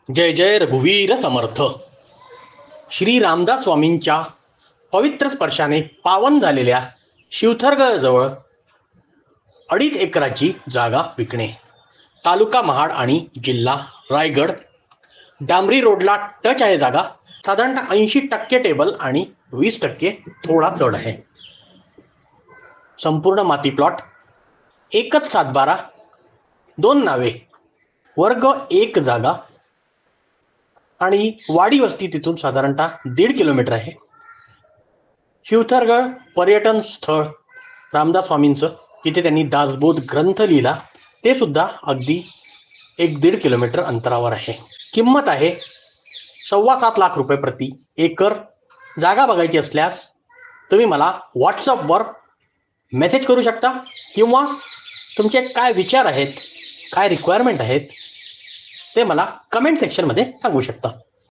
जय जय रघुवीर समर्थ. श्री रामदास स्वामींच्या पवित्र स्पर्शाने पावन झालेल्या शिवथरगडजवळ 2.5 एकराची जागा विकणे. तालुका महाड आणि जिल्हा रायगड. डांबरी रोडला टच आहे जागा. साधारणतः 80% टेबल आणि 20% थोडा चढ आहे. संपूर्ण माती प्लॉट. एकच 7-12, 2 नावे, वर्ग 1 जागा आणि वाडी वस्ती तिथून साधारणतः 1.5 किलोमीटर आहे. शिवथरगड पर्यटन स्थळ रामदास स्वामींचं, तिथे त्यांनी दासबोध ग्रंथ लिहिला, ते सुद्धा अगदी 1-1.5 किलोमीटर अंतरावर आहे. किंमत आहे 7.25 लाख रुपये प्रति एकर. जागा बघायची असल्यास तुम्ही मला व्हॉट्सअपवर मेसेज करू शकता किंवा तुमचे काय विचार आहेत, काय रिक्वायरमेंट आहेत ते मला कमेंट सेक्शनमध्ये सांगू शकता.